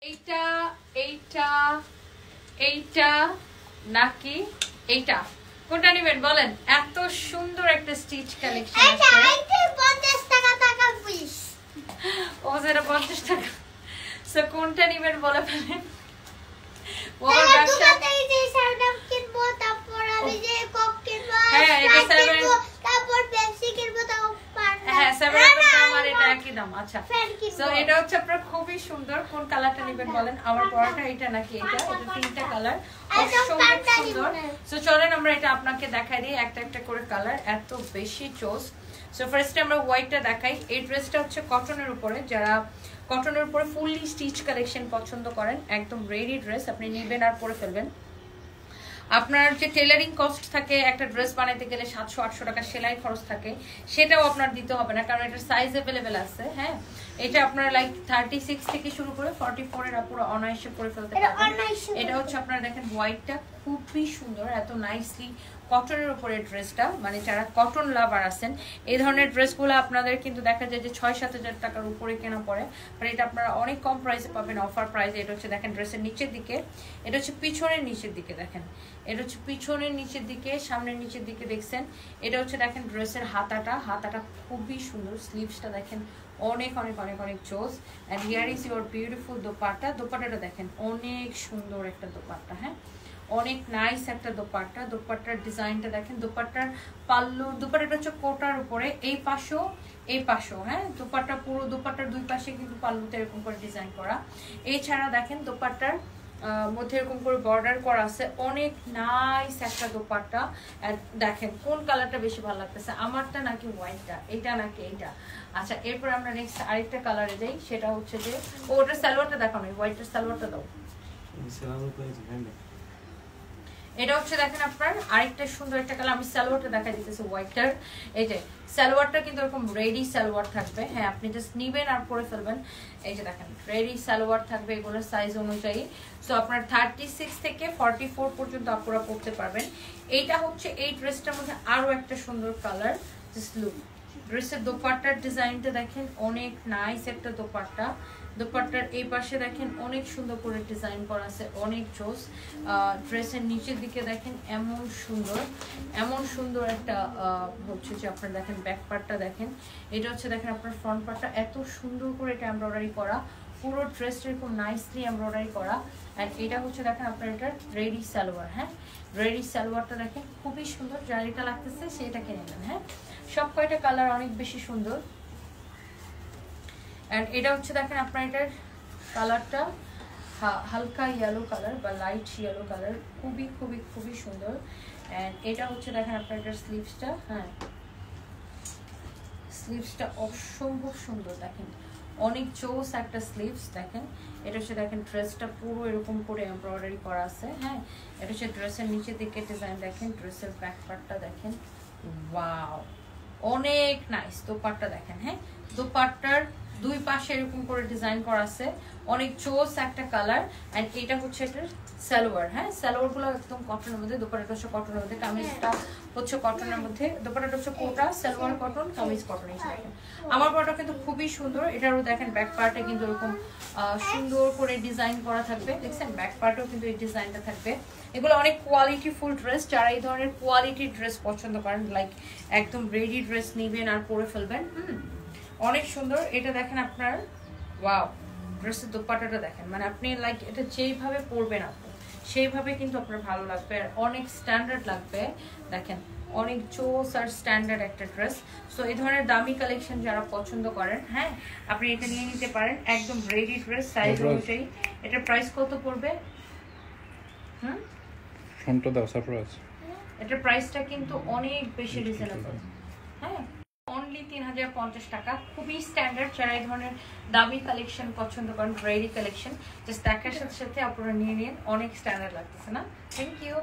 এইটা এইটা এইটা নাকি এইটা কোনটা নেবেন বলেন? এত সুন্দর একটা স্টিচ কালেকশন আছে। এটা 50 টাকা প্লিজ। ও যেটা 50 টাকা। সো কোনটা নেবেন বলে ফেলেন। ওর ব্যবসা থেকে যে শাড়িটা কিনবো তারপর আমি যে কক কিনবো, হ্যাঁ এটা 7 তারপর পেপসি কিনবো তাও পারনা। হ্যাঁ 7 এর দাম আর এটা একই দাম। আচ্ছা সো এটা হচ্ছে আপনার খুবই সুন্দর। কোন কালারটা নেবেন বলেন? আমার পরাটা এটা নাকি এটা? এটা তিনটা কালার অসম্ভব সুন্দর। সো চলেন আমরা এটা আপনাকে দেখাই দিই একটা একটা করে কালার, এত বেশি চয়েস। সো ফার্স্টে আমরা হোয়াইটটা দেখাই। এই ড্রেসটা হচ্ছে কটনের উপরে, যারা কটনের উপরে ফুললি স্টিচ কালেকশন পছন্দ করেন, একদম রেডি ড্রেস আপনি নেবেন আর পরে ফেলবেন। আপনার যে টেলারিং কস্ট থাকে একটা ড্রেস বানাইতে গেলে 700-800 টাকা সেলাই খরচ থাকে, সেটাও আপনার দিতে হবে না, কারণ এটার সাইজ অ্যাভেলেবেল আছে। হ্যাঁ এটা আপনার লাইক 36 থেকে শুরু করে 44 এর পুরো অনায়াসে করে ফেলতে পারবেন। এটা হচ্ছে আপনারা দেখেন হোয়াইটটা খুবই সুন্দর, এত নাইসলি কটনের উপরে ড্রেসটা, মানে যারা কটন লাভার আছেন এই ধরনের ড্রেসগুলো আপনাদের কিন্তু দেখা যায় যে 6-7 হাজার টাকার উপরে কেনা পড়ে, বাট এটা আপনারা অনেক কম প্রাইসে পাবেন, অফার প্রাইসে। এটা হচ্ছে দেখেন ড্রেসের নিচের দিকে, এটা হচ্ছে পিছনের নিচের দিকে দেখেন, এটা হচ্ছে পিছনের নিচের দিকে, সামনের নিচের দিকে দেখছেন। এটা হচ্ছে দেখেন ড্রেসের হাতাটা খুবই সুন্দর, স্লিভসটা দেখেন অনেক অনেক অনেক অনেক জোস। And here is your beautiful dupatta. দোপাট্টাটা দেখেন অনেক সুন্দর একটা দোপাট্টা, হ্যাঁ অনেক নাইস একটা দোপাট্টা। দোপাট্টার ডিজাইনটা দেখেন, দোপাট্টার পাল্লুর, দোপাট্টাটা হচ্ছে কোটার উপরে এই পাশেও, হ্যাঁ দোপাট্টা পুরো দোপাট্টার দুই পাশে কিন্তু পাল্লুতে এরকম করে ডিজাইন করা। এছাড়া দেখেন দোপাট্টার মধ্যে এরকম করে বর্ডার করা আছে, অনেক নাইস একটা দোপাট্টা। দেখেন কোন কালারটা বেশি ভালো লাগতেছে, আমারটা নাকি হোয়াইটটা, এটা নাকি এইটা? আচ্ছা এরপর আমরা নেক্সট আরেকটা কালারে যাই, সেটা হচ্ছে যে ওটার সালোয়ারটা দেখানো, হোয়াইটের সালোয়ারটা দাও। এটা হচ্ছে দেখেন আপনার আরেকটা সুন্দর একটা কালার, আমি সালোয়ারটা দেখা দিতেছি হোয়াইটটার। এই যে সালোয়ারটা কিন্তু এরকম রেডি সালোয়ার থাকবে, হ্যাঁ আপনি জাস্ট নিবেন আর পরে ফেলবেন। এই যে দেখেন রেডি সালোয়ার থাকবে এগুলোর সাইজ অনুযায়ী। সো আপনার 36 থেকে 44 পর্যন্ত আপনারা পরতে পারবেন। এইটা হচ্ছে এই ড্রেসটার মধ্যে আরো একটা সুন্দর কালার, জাস্ট লুক। ড্রেসের দোপাট্টার ডিজাইনটা দেখেন অনেক নাইস একটা দোপাট্টা। দোপাট্টার এই পাশে দেখেন অনেক সুন্দর করে ডিজাইন করা আছে, অনেক জোস। ড্রেসের নিচের দিকে দেখেন এমন সুন্দর একটা হচ্ছে যে আপনার দেখেন ব্যাক পার্টটা দেখেন, এটা হচ্ছে দেখেন আপনার ফ্রন্ট পার্টটা এত সুন্দর করে এটা এমব্রয়ডারি করা, পুরো ড্রেসটা এরকম নাইসলি এমব্রয়ডারি করা। আর এটা হচ্ছে দেখেন আপনার এটা রেডি সালোয়ার, হ্যাঁ রেডি সালোয়ারটা দেখেন খুবই সুন্দর, যার এটা লাগতেছে সেটা কিনে নেন। হ্যাঁ সব কয়টা কালার অনেক বেশি সুন্দর। এন্ড এটা হচ্ছে দেখেন আপনার এটার কালারটা হালকা ইয়েলো কালার বা লাইট ইয়েলো কালার, খুবই খুবই খুবই সুন্দর। এন্ড এটা হচ্ছে দেখেন আপনার এটার স্লিভসটা, হ্যাঁ স্লিভসটা অসম্ভব সুন্দর দেখেন, অনেক চোস একটা স্লিভস দেখেন। এটা হচ্ছে দেখেন ড্রেসটা পুরো এরকম করে এমব্রয়ডারি করা আছে, হ্যাঁ এটা হচ্ছে ড্রেসের নিচের দিকে ডিজাইন দেখেন, ড্রেসের ব্যাক পার্টটা দেখেন, ওয়াও অনেক নাইস। দোপাট্টা দেখেন, হ্যাঁ দোপাট্টার দুই পাশে এরকম করে ডিজাইন করা আছে, অনেক চোস একটা কালার। এন্ড এটা হচ্ছে এটার সালোয়ার, হ্যাঁ সালোয়ার গুলো একদম কটনের মধ্যে, দোপাট্টাটা হচ্ছে কটনের মধ্যে, কামিজটা হচ্ছে কটনের মধ্যে, দোপাট্টাটা হচ্ছে কোটা, সালোয়ার কটন, কামিজ কটন। এই দেখেন আমার পরটা কিন্তু খুবই সুন্দর। এটারও দেখেন ব্যাক পার্টে কিন্তু এরকম সুন্দর করে ডিজাইন করা থাকবে, দেখছেন ব্যাক পার্টেও কিন্তু এই ডিজাইনটা থাকবে। এগুলো অনেক কোয়ালিটি ফুল ড্রেস, যারা এই ধরনের কোয়ালিটি ড্রেস পছন্দ করেন, লাইক একদম রেডি ড্রেস নিবেন আর পরে ফেলবেন, অনেক সুন্দর। এটা দেখেন আপনার ওয়াও, ড্রেসের দোপাট্টাটা দেখেন, মানে আপনি লাইক এটা যেইভাবে পরবেন আপনি সেইভাবে কিন্তু আপনার ভালো লাগবে, আর অনেক স্ট্যান্ডার্ড লাগবে। দেখেন অনেক চোস আর স্ট্যান্ডার্ড একটা ড্রেস। সো এই ধরনের দামি কালেকশন যারা পছন্দ করেন, হ্যাঁ আপনি এটা নিয়ে নিতে পারেন, একদম রেডি ড্রেস সাইজ অনুযায়ী। এটার প্রাইস কত পড়বে? ফোনটা দাও সারপ্রাইজ। এটার প্রাইসটা কিন্তু অনেক বেশি রিজনেবল, হ্যাঁ অনলি 3050 টাকা, খুবই স্ট্যান্ডার্ড। যারা এই ধরনের দামি কালেকশন পছন্দ করেন, রেডি কালেকশন, জাস্ট দেখার সাথে সাথে আপনারা নিয়ে নিন, অনেক স্ট্যান্ডার্ড লাগতেছে না? Thank you.